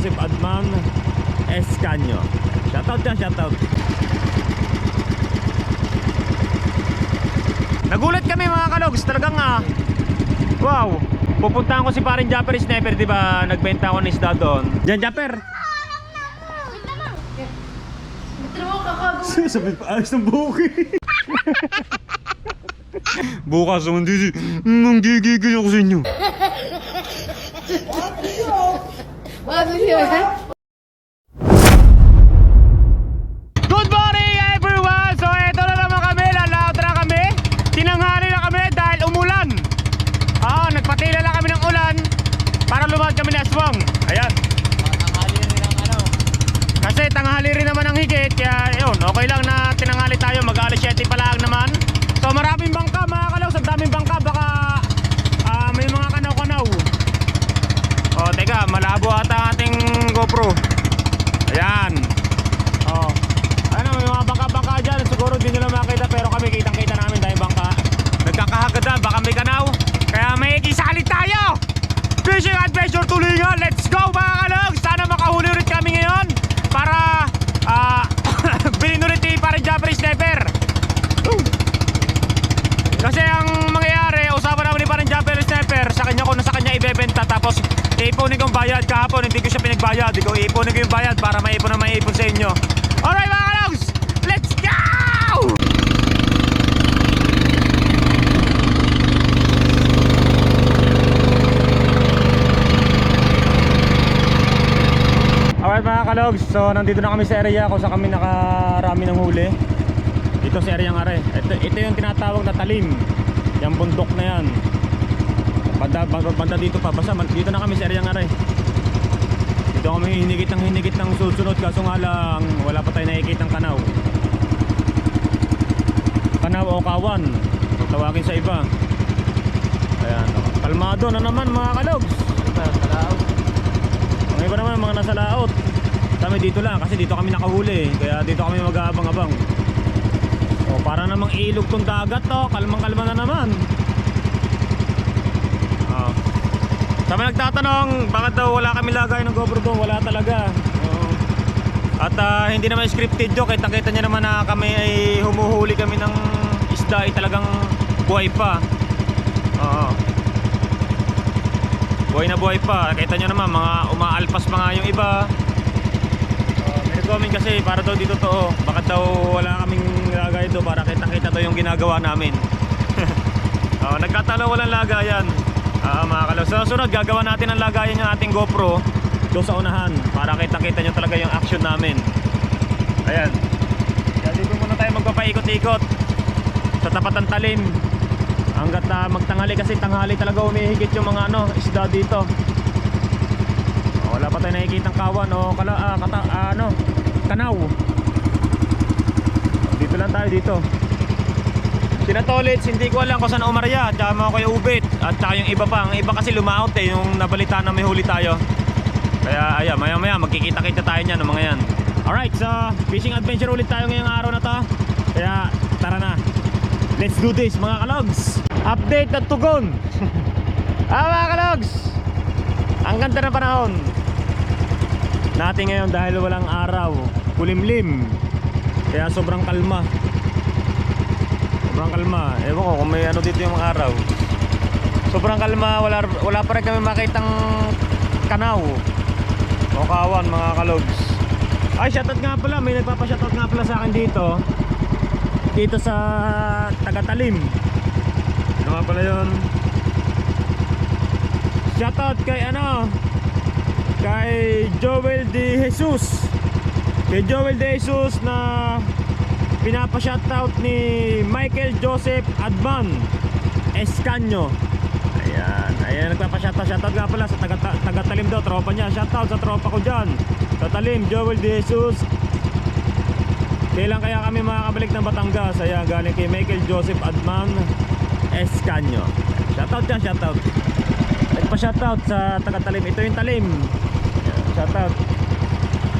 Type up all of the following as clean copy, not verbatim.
Joseph Adman Escanio. Shoutout dyan, shoutout. Nagulat kami mga kalogs, talagang wow. Pupuntahan ko si paring Japper Sniper, di ba? Nagbenta ako ng isda doon. Diyan, Japper. Sabi pa, ayos ng buhok eh. Bukas naman dito. Nanggigigil ako sa inyo. Good morning everyone! So eto na naman kami, lalaot na kami. Tinanghali na kami dahil umulan. Nagpatila lang kami ng ulan para lumad kami na aswang. Ayan. Kasi tanghali rin naman ang higit. Kaya yun, okay lang na tinanghali tayo. Mag-alas 7 pa lang naman. So maraming bangka mga kalaws. Ang daming bangka. Baka may mga kanaw-kanaw. Teka, malabo ata ating GoPro. Ayan. Ano, may mga bangka-bangka dyan. Siguro di nyo lang makita. Pero kami kitang-kita namin dahil bangka. Nagkakahagada, baka may kanaw. Kaya may ikisali tayo. Fishing adventure tulingan. Let's go mga kalaws. Sana makahuli ulit kami ngayon para bilhin ulit ni paring Japper Sniper. Kasi ang mangyayari, usapan naman ni paring Japper Sniper, sa kanya ibebenta, tapos iipunin kong bayad. Kahapon hindi ko siya pinagbayad, iipunin ko yung bayad para maipon na maipon sa inyo. Alright mga kalaws, let's go! Alright mga kalogs, so nandito na kami sa area kung saan kami nakarami ng huli. Ito sa area ng are. Ito yung tinatawag na talim. Yung bundok na yan. Banda dito pa, basta dito na kami sa area ng are. Dito kami hinigit ng susunod, kaso nga lang wala pa tayo nakikitang kanaw. Kanaw o kawan, tawagin sa iba. Ayan, kalmado na naman mga kalogs. Ang iba naman mga nasa laot. Kami dito lang kasi dito kami nakahuli. Kaya dito kami mag-aabang-abang. Para namang ilog tong dagat to. Kalmang-kalma na naman. Sabi nagtatanong bakit daw wala kami lagay ng GoPro doon. Wala talaga. At hindi naman scripted joke. Kita-kita nyo naman na kami ay humuhuli kami ng isda ay talagang buhay pa. Buhay na buhay pa. Kita nyo naman mga umaalpas pa nga yung iba. May nag-comment kasi para daw dito to. Bakit daw wala kaming lagay doon para kita-kita to yung ginagawa namin. Nagkatalo walang lagayan. Mga kalaw, sa sunod gagawa natin ang lagayan yung ating GoPro doon sa unahan para kita-kita nyo talaga yung action namin. Ayan. Kaya dito muna tayo magpapaikot-ikot sa tapat ng talim hanggat magtanghali, kasi tanghali talaga umihigit yung mga isda dito. Wala pa tayo nakikitang kawan o kanaw. Dito lang tayo dito. Sinatolits, hindi ko alam kung saan umarya. Tsaka mga kuya ubit. At tsaka yung iba pa. Ang iba kasi lumaot yung nabalita na may huli tayo. Kaya ayan, maya maya magkikita-kita tayo niyan ng mga yan. Alright, so fishing adventure ulit tayo ngayong araw na to. Kaya tara na, let's do this mga kalogs. Update at tugon. Mga kalogs, ang ganda ng panahon natin ngayon dahil walang araw. Kulimlim. Kaya sobrang kalma. Ewan ko kung may dito yung mga araw. Sobrang kalma. Wala pa rin kami makitang kanaw o kawan mga kalogs. Ay, shoutout nga pala. May nagpapa-shoutout nga pala sa akin dito. Dito sa Tagatalim. Ano nga pala yun? Shoutout kay kay Joel De Jesus. Kay Joel De Jesus na pinapa-shoutout ni Michael Joseph Adman Escanio. Ayan, nagpapa-shoutout nga pala sa Tagatalim daw, tropa niya. Shoutout sa tropa ko dyan sa Talim, Joel De Jesus. Kailan kaya kami makakabalik ng Batangas? Ayan, galing kay Michael Joseph Adman Escanio. Shoutout dyan, shoutout. Nagpa-shoutout sa Tagatalim. Ito yung Talim. Shoutout.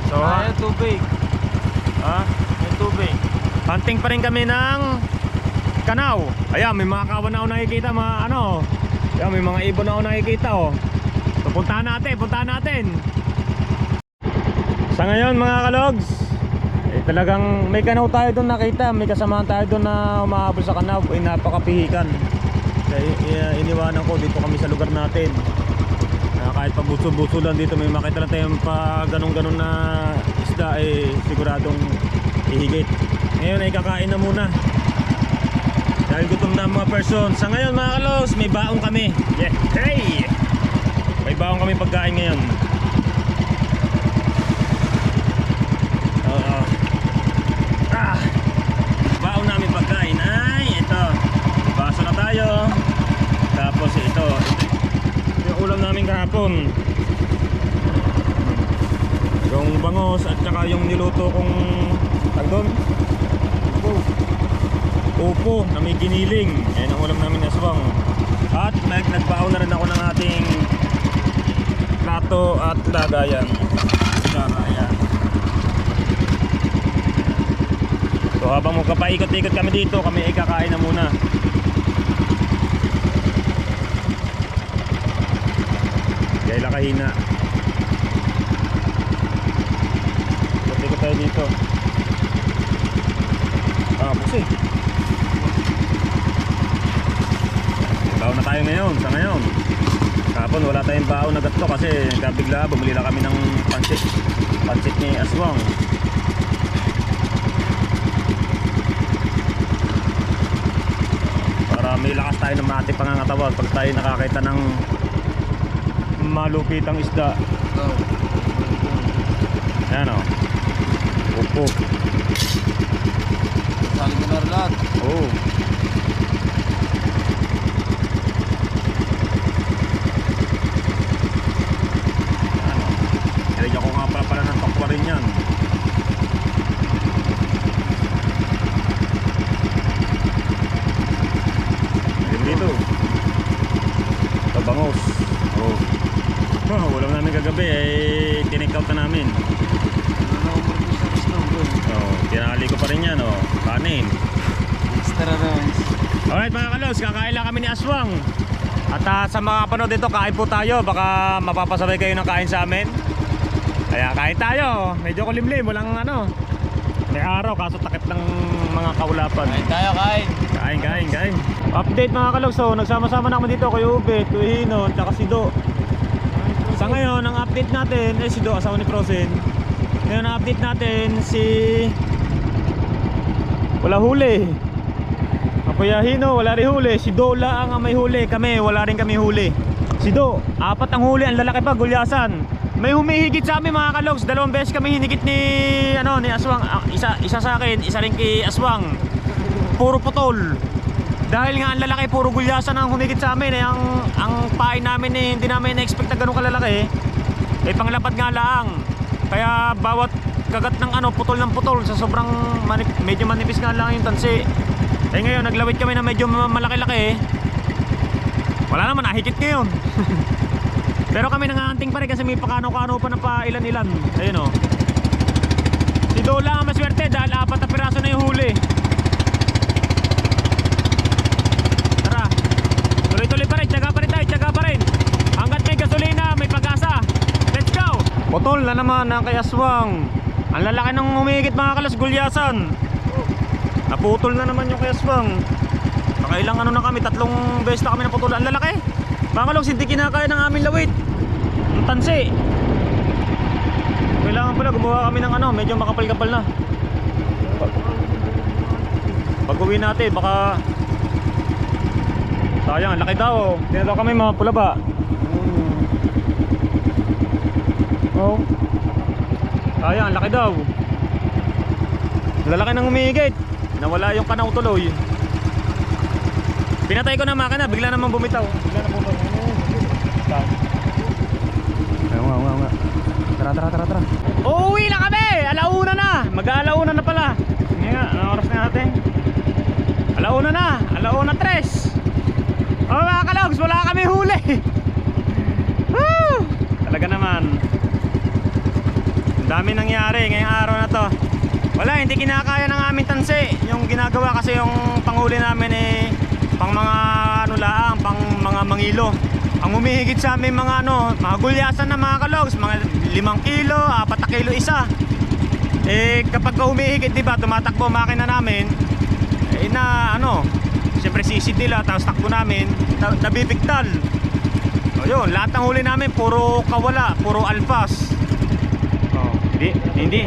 So, yung tubig. Yung tubig. Hunting pa rin kami ng kanaw. Ayan, may mga kawan na ako nakikita, Ayan, may mga ibon na ako nakikita, So, puntahan natin. Sa ngayon mga kalogs, talagang may kanaw tayo doon nakita. May kasamahan tayo doon na umahabol sa kanaw. Napakapihikan. Kaya iniwanan ko dito kami sa lugar natin. Kahit pa buso-buso lang dito, may makita lang tayong pa ganun-ganun na isda, siguradong ihigit. Ngayon ay kakain na muna dahil gutom na ang mga person. Sa ngayon mga kalos, may baong kami. Yeah. Hey! May baong kami pagkain ngayon. Baong namin pagkain ay ito. Baso na tayo. Tapos ito yung ulam namin kahapon, yung bangos at saka yung niluto kong tagdon upo na may giniling. Yan ang ulam namin aswang. At nagbaon na rin ako ng ating plato at lagayan. Ayan. So habang magpapaikot-ikot kami dito, kami ay kakain na muna. Kaya lang kahina. Ikot-ikot tayo dito. Kasi baon na tayo ngayon, sa ngayon. Kahapon wala tayong baon na gato kasi bigla bumili lang kami ng pansit ni aswang. Para may lakas tayo ng mati pangangatawan pag tayo nakakita ng malupitang isda. Ayan o. Upo. Saling mo na lahat. Oo. Nilagyan ko nga pala ng tokwa rin yan. Dito. Ito bangos. Oo. Ulam namin kagabi tinake out na namin. Tinali ko pa rin yan kanin. Extra rice. Alright mga kalos, kakain lang kami ni aswang. At sa mga panood dito, kain po tayo. Baka mapapasabay kayo ng kain sa amin. Kaya kain tayo. Medyo kulimlim, walang may araw kaso takip ng mga kaulapan. Kain tayo, kain. Kain. Update mga kalos, nagsama-sama na kami dito kay Ube, kay Hinon, tsaka si Do. Sa ngayon, ang update natin si Do, asawa ni Prosen. Ngayon ang update natin wala huli. Ang Kuya Hino wala rin huli. Si Do lang ang may huli. Kami wala rin kami huli. Si Do 4 ang huli. Ang lalaki pa, gulyasan. May humihigit sa amin mga kalogs. 2 beses kami hinigit ni aswang. Isa sa akin, isa rin kay aswang. Puro putol. Dahil nga ang lalaki puro gulyasan ang humigit sa amin. Ang pain namin hindi namin na-expect na ganun kalalaki. Panglapad nga lang. Kaya bawat kagat ng putol ng putol sa sobrang medyo manipis nga lang yung tansi. Ngayon naglawit kami na medyo malaki-laki. Wala naman, nahigit ngayon. Pero kami nanganting pa rin kasi may pakano-kano pa na pa ilan-ilan. Ayun si Do lang ang maswerte dahil 4 na piraso na yung huli. Tara, tuloy-tuloy pa rin, tiyaga pa rin. Hanggat may gasolina, may pag-asa. Let's go! Putol na naman ang kay aswang. Ang lalaki ng humigit mga kalas, gulyasan. Naputol na naman yung kay aswang. Nakailang na kami, 3 beses na kami naputol. Ang lalaki mga kalas, hindi kinakaya ng aming lawit. Ang tansi. Kailangan pala gumawa kami ng medyo makapal-kapal na. Pag uwi natin baka sayang, ang laki daw. Tinataw kami mga pula ba. Sayang, ang laki daw. Lalaki ng umigit. Nawala yung kanaw tuloy. Pinatay ko na makina, bigla naman bumitaw. Bigla na bumitaw. Nga. Tara. Uuwi na kami! Alauna na! Mag-aalauna na pala. Sige nga, anong oras na natin? Alauna 3. Mga kalogs, wala kami huli. Woo! Talaga naman. Ang dami nangyari ngayong araw na to. Wala, hindi kinakaya ng aming tansi. Yung ginagawa kasi yung panghuli namin pang mga pang mga mangilo. ang humihigit sa amin mga ano, mga gulyasan na mga kalogs, mga 5 kilo, 4 kilo isa. Eh kapag humihigit, di ba, tumatakbo ang makina namin, eh na ano, siyempre sisid nila, tapos takbo namin, nabibigtal. O yun, lahat ng huli namin puro kawala, puro alpas. Oh, hindi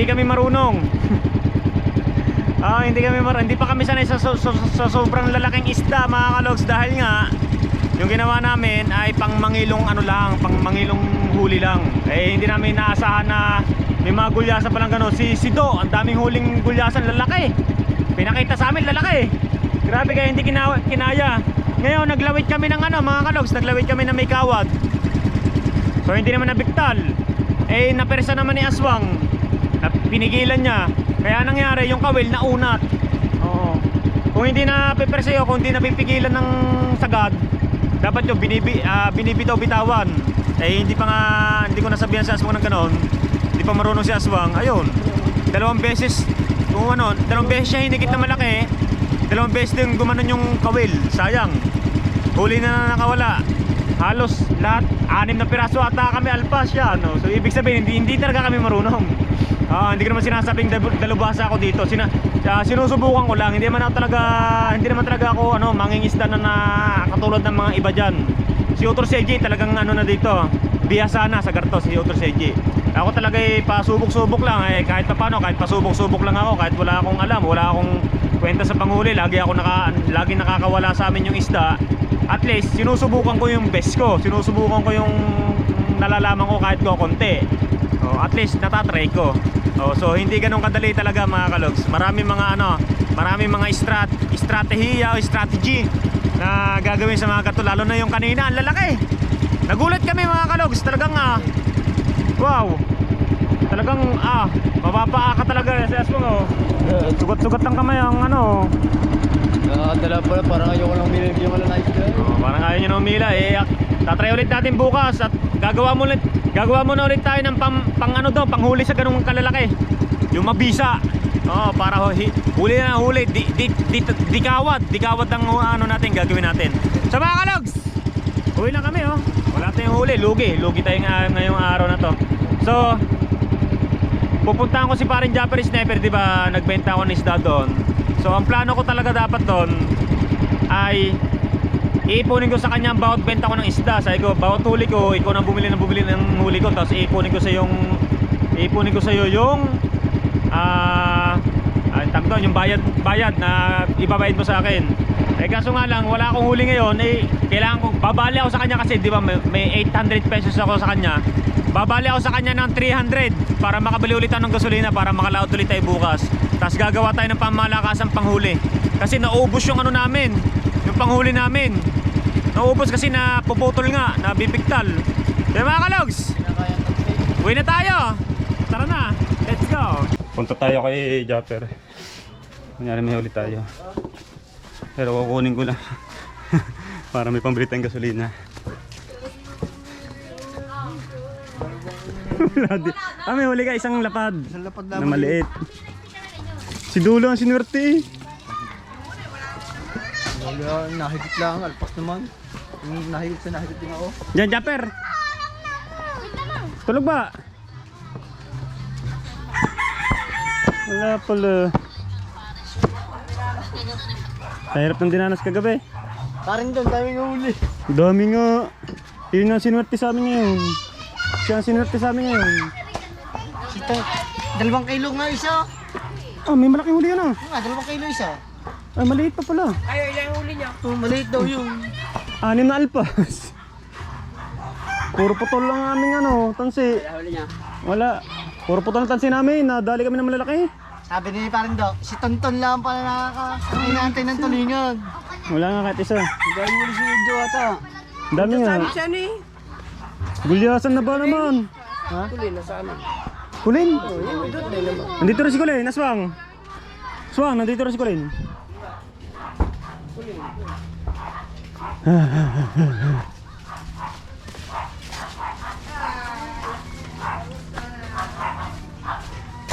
kami marunong. Hindi pa kami sanay sa sobrang lalaking isda mga kalogs, dahil nga yung ginawa namin ay pangmangilong ano lang, pangmangilong huli lang. Eh hindi namin naasahan na may mga gulyasan pa lang gano'n. Si Do, ang daming huling gulyasan, lalaki. Pinakita sa amin, lalaki. Grabe, kaya hindi kinaya. Ngayon naglawit kami ng ano mga kalogs, naglawit kami ng may kawad. So hindi naman nabiktal. Eh napersa naman ni Aswang, pinigilan niya. Kaya nangyari yung kawil naunat. Oo. Kung hindi na peperseyo, kung hindi na pipigilan ng sagad, dapat yung binibitaw-bitawan. Eh hindi ko nasabihan si Aswang ng gano'n. Hindi pa marunong si Aswang. Ayun. 2 beses siya hinigit na malaki. 2 beses din gumanon yung kawil. Sayang. Huli na nakawala. Halos lahat 6 na piraso ata kami alpas siya, no? So ibig sabihin hindi talaga kami marunong. Hindi ko naman sinasabing dalubhasa ako dito. Sinusubukan ko lang. Hindi naman talaga ako mangingisda na katulad ng mga iba diyan. Si Otor Seji talagang na dito. Bihasa na sa garto si Otor Seji. Ako talaga pasubok-subok lang, kahit paano, kahit pasubok-subok lang ako, kahit wala akong alam, wala akong kwenta sa panghuli, lagi nakakawala sa amin yung isda. At least sinusubukan ko yung best ko, sinusubukan ko yung nalalaman ko kahit konti. At least natatry ko. So hindi ganun kadali talaga mga kalogs. Maraming mga estratehiya o strategy na gagawin sa mga gato, lalo na yung kanina, ang lalaki. Nagulat kami mga kalogs, talagang wow. Talagang mapapaa ka talaga sa Aswang. Sugat-sugat lang kamay ang Dala pala, parang ayoko lang umila yung malalaki. Parang ayaw nyo na umila. Tatry ulit natin bukas at gagawa muna ulit tayo ng panghuli sa ganung kalalaki. Yung mabisa. Para huli na huli. Dikawat ang natin gagawin natin. Sa mga kalogs, uwi na kami wala tayong huli, lugi tayo ngayong araw na to. So pupuntahan ko si paring Japper Sniper, di ba? Nagbenta ako ng isda doon. So ang plano ko talaga dapat doon ay iipunin ko sa kanya ang bawat benta ko ng isda. Sabi ko, bawat huli ko, ikaw nang bumili ng huli ko, tapos iipunin ko sa iyo yung yung bayad na ibabayad mo sa akin. Kaso nga lang, wala akong huli ngayon. Kailangan ko, babali ako sa kanya kasi di ba may 800 pesos ako sa kanya. Babali ako sa kanya ng 300 para makabili ulit ng gasolina, para makalaot ulit tayo bukas. Tapos gagawa tayo ng pammalakasang panghuli. Kasi naubos yung namin, yung panghuli namin. Naubos kasi na puputol nga, nabibigtal. Kaya mga kalogs, uwi na tayo. Tara na, let's go. Punta tayo kay Japper. Kunyari may ulit tayo. Pero kukunin ko lang para may pambili tayong gasolina. May huli ka, isang lapad. Isang lapad na maliit. Si Dulo ang sinuwerte. Nahigit lang, alpas naman. Nahigit din ako. Diyan, Japper. Tulog ba? Wala pala. Hirap ng dinanas kagabi. Parang doon, daming huli. Dami nga. Yun ang sinuwerte sa amin ngayon. Siya ang sinuwerte sa amin ngayon. 2 kilo nga isa. May malaking huli yan 2 kilo isa. Ay, maliit pa pala. Ayaw, ilang huli niya? Maliit daw yung 6 na alpas. Puro putol lang aming tansi. huli niya. Wala. Puro putol ng tansi namin. Nadali kami ng malalaki. Sabi ni parang daw, si Tonton lang pala inaantay ng tulingan. Wala nga kahit isa. Dahil huli si Udyo ata. Dami nga. Siya ni? Gulyasan na ba naman? Kulin na sana. Kulin? Doon na naman. Nandito rin si Kulin, Aswang. Aswang, nandito rin si Kulin.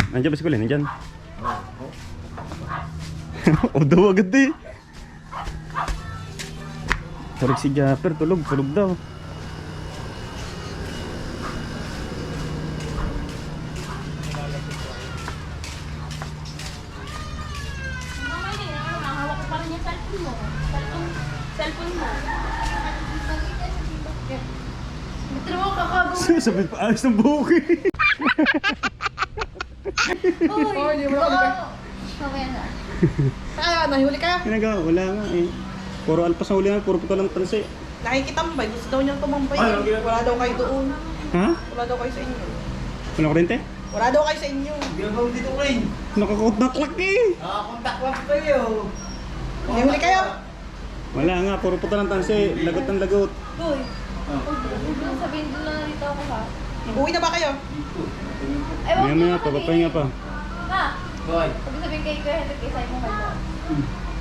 Nandiyan ba si Kulin? Nandiyan? O daw agad Tulog si Japper, tulog daw. Hawak ko pa rin yung cellphone mo. Cellphone mo. Ito mo kakagawin. Sabi pa, ayos ng buhok eh. Uy, hindi mo na. Mamaya na. Nahuli ka? Ginagawa, wala nga eh. Puro alpas na huli na, puro puto lang tansi. Nakikitambay. Gusto daw niyang tumambay. Wala daw kayo doon. Ha? Wala daw kayo sa inyo. Wala kuryente? Wala daw kayo sa inyo. Nakakautak eh. Nakakontak lang kayo. Nahuli kayo? Wala nga, puro puto lang tansi. Lagot ng lagot. Uy. Huwag lang sabihin doon lang dito ako ha. Uwi na ba kayo? Ay, huwag Maya mo pa, papahinga pa. Ha? Boy, Huwag sabihin kay Kuya Hendrik, isa mo kayo.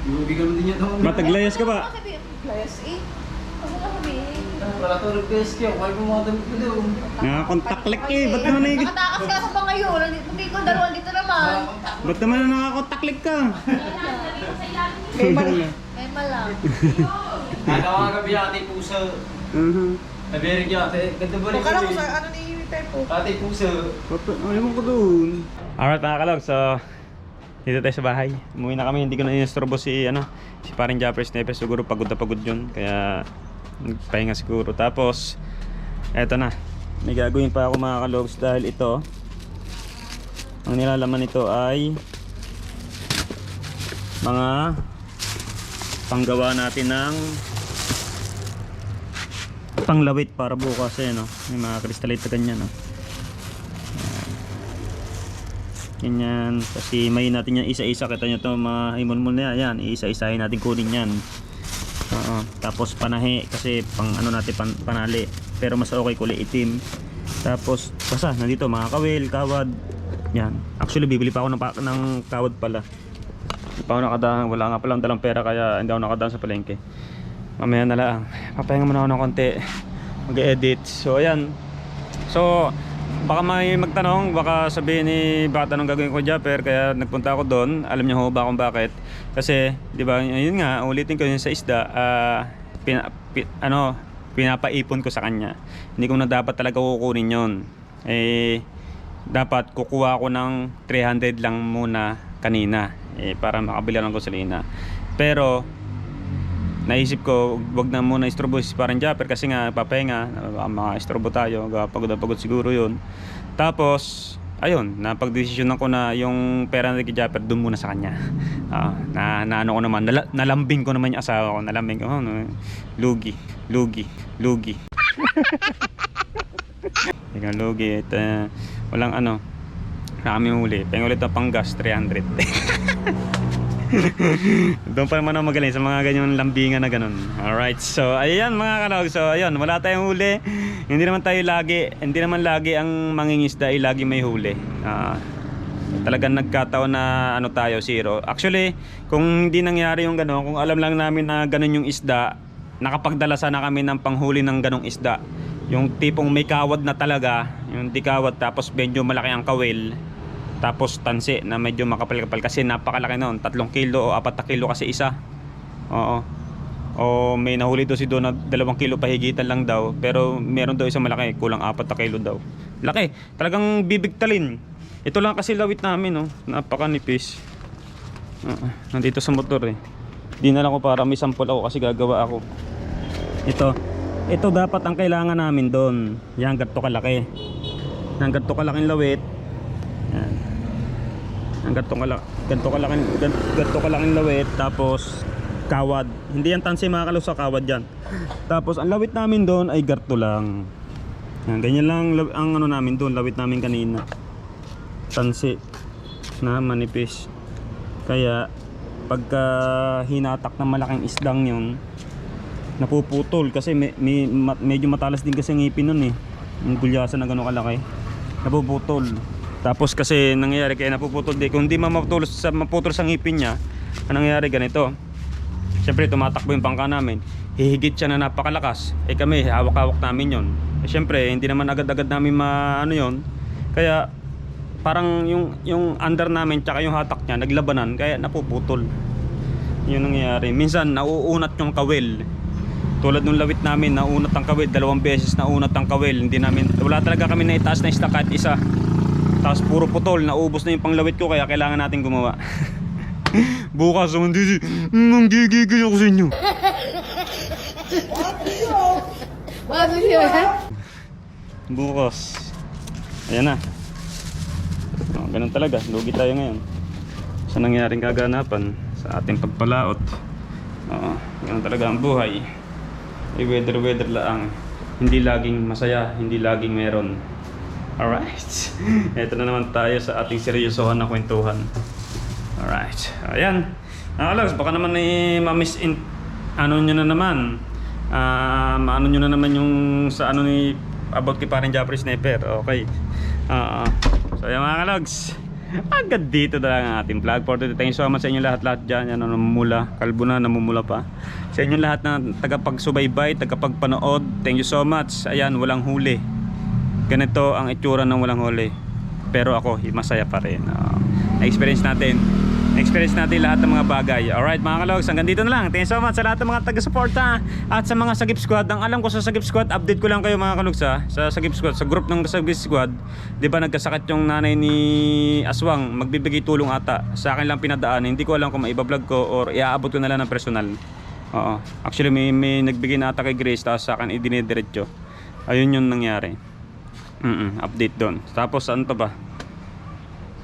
bibigyan mo din niya itong Mataglayas ka ba? Huwag mo sabihin. Layas eh. Huwag mo sabihin. Wala tulog guys kayo. Kaya mo mga damit ko doon. Nakakontaklik eh. Ba't naman na Nakatakas ka sa bangayo. Hindi ko dalawan dito naman. Ba't naman na nakakontaklik ka? May mal. May malang. Nagawa ka biya ate puso. Nabirig niya ate. Ganda ba rin Kala ko sa ano ni Tepo. Ate puso. Ayaw ko doon. Alright mga kalog, so dito tayo sa bahay. Umuwi na kami, hindi ko na inistorbo si paring Japper Sniper. Siguro pagod na pagod yun, kaya nagpahinga siguro. Tapos eto na, may gagawin pa ako mga kalogs dahil ito, ang nilalaman nito ay mga panggawa natin ng panglawit para bukas eh, no? May mga kristalite ganyan, no? Ganyan, kasi may natin yan isa-isa. Kita nyo ito mga himon-mon na yan, isa-isahin natin kunin yan. Tapos panahe, kasi pang ano natin panali, pero mas okay kulay itim. Tapos basta nandito mga kawil, kawad yan. Actually bibili pa ako ng kawad pala. Hindi pa ako nakadaan, wala nga palang dalang pera, kaya hindi ako nakadaan sa palengke. Mamaya na lang, papahinga muna ako ng konti, mag-edit. So ayan, so baka may magtanong, baka sabihin bakit anong gagawin ko Japper, kaya nagpunta ako doon. Alam niyo ho ba kung bakit? Kasi di ba yun nga, ulitin ko yun sa isda, pinapaipon ko sa kanya. Hindi ko na dapat talaga kukunin yon. Dapat kukuha ako ng 300 lang muna kanina, para makabili ng gasolina. Pero naisip ko, wag na muna istrobo si parang Japper, kasi nga papahinga, maka-istrobo tayo, pagod na pagod siguro yun. Tapos ayun, napagdesisyonan ko na yung pera na kay Japper doon muna sa kanya. Na ano ko naman, nalambing ko naman yung asawa ko, nalambing ko, lugi ikaw lugi, walang ano, kami huli, pengulit na panggas 300. Doon pa naman ako magaling sa mga ganyan lambingan na ganun. Alright, so ayan mga kalog, so ayun, wala tayong huli. Hindi naman lagi ang mangingisda ay lagi may huli. Talagang nagkataon na ano tayo, zero. Actually, kung hindi nangyari yung gano'n, kung alam lang namin na ganun yung isda, nakapagdala sana kami ng panghuli ng ganong isda. Yung tipong may kawad na talaga, yung di kawad tapos medyo malaki ang kawil, tapos tansi na medyo makapal-kapal, kasi napakalaki noon, 3 kilo o 4 kilo kasi isa. Oo. O may nahuli daw si doon na 2 kilo pahigitan lang daw, pero meron daw isang malaki, kulang 4 kilo daw. Laki, talagang bibigtalin. Ito lang kasi lawit namin, no. Napakanipis. Nandito sa motor eh. Di na lang ko para may sample ako kasi gagawa ako. Ito dapat ang kailangan namin doon. Yan, ganito kalaki. Yan, ganito kalaking lawit. Yan. Ang ganito kalaking lawit, tapos kawad. Hindi yan tansi mga kalog, sa kawad yan. Tapos ang lawit namin doon ay garto lang. Yan, ganyan lang ang ano namin doon, lawit namin kanina. Tansi na manipis. Kaya pagka hinatak ng malaking isdang yun, napuputol kasi medyo matalas din kasi ang ngipin nun eh. Yung gulyasan na gano'ng kalaki, napuputol. Tapos kasi nangyayari, kaya napuputol din, kung di maputol sa ngipin niya, anong nangyayari ganito, syempre tumatakbo yung bangka namin, hihigit siya na napakalakas, kami hawak-hawak namin yon. Syempre hindi naman agad-agad namin maano yon, kaya parang yung under namin tsaka yung hatak niya naglabanan, kaya napuputol. Yun nangyayari. Minsan nauunat yung kawil, Tulad nung lawit namin, naunat ang kawil, 2 beses naunat ang kawil. Hindi namin, wala talaga kami na itaas na isda kahit isa. Tapos puro putol, naubos na yung panglawit ko kaya kailangan natin gumawa. Bukas naman dito, gigigil ako sa inyo. Bakit siya? Bukas. Ayan na. Ganun talaga, lugi tayo ngayon. Sa nangyaring kaganapan sa ating pagpalaot. Ganun talaga ang buhay. Weather lang. Hindi laging masaya, hindi laging meron. Alright. Ito na naman tayo sa ating seryosohan na kwentuhan. Alright. Ayan. Alex, baka naman ma-miss in ano nyo na naman. Maano nyo na naman yung sa ano ni about kay paring Jeffrey Sniper. Okay. So ayan mga kalogs, agad dito na lang ang ating vlog for today. Thank you so much sa inyo lahat dyan. Yan, namumula, kalbo na, namumula pa. Sa inyo lahat na tagapagsubaybay, tagapagpanood, thank you so much. Ayan, walang huli. Ganito ang itsura ng walang huli. Pero ako, masaya pa rin. Na-experience natin lahat ng mga bagay. Alright mga kalogs, hanggang dito na lang. Thank you so much sa lahat ng mga taga-suporta at sa mga Sagip Squad. Ang alam ko sa Sagip Squad, update ko lang kayo mga kalogs sa Sagip Squad, sa group ng Sagip Squad. Di ba nagkasakit yung nanay ni Aswang, magbibigay tulong ata. Sa akin lang pinadaan, hindi ko alam kung maibablog ko or iaabot ko na lang ng personal. Actually may nagbigay na ata kay Grace, tapos sa akin idinidiretso. Ayun yung nangyari. Update doon. Tapos ano pa ba?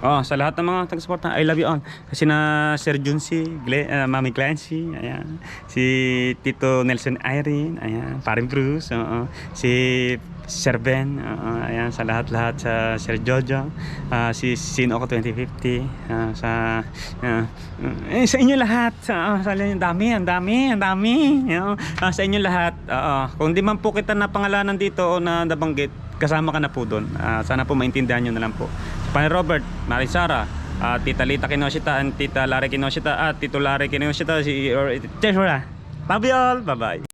Sa lahat ng mga taga-suporta, I love you all. Kasi na Sir Junsi, Mami Clancy, ayan. Si Tito Nelson Irene, ayan. Paring Bruce, si Sir Ben, ayan. Sa lahat-lahat, sa Sir Jojo, si Sinoko 2050, sa inyo lahat. Sa inyo, ang dami. Sa inyo lahat. Kung di man po kita na pangalanan dito o na nabanggit, kasama ka na po doon. Sana po maintindihan nyo na lang po. Pani Robert, Mari Sara, Tita Lita Kinoshita, Tita Lare Kinoshita, at Tito Lare Kinoshita, si Tesura. Love you all. Bye-bye.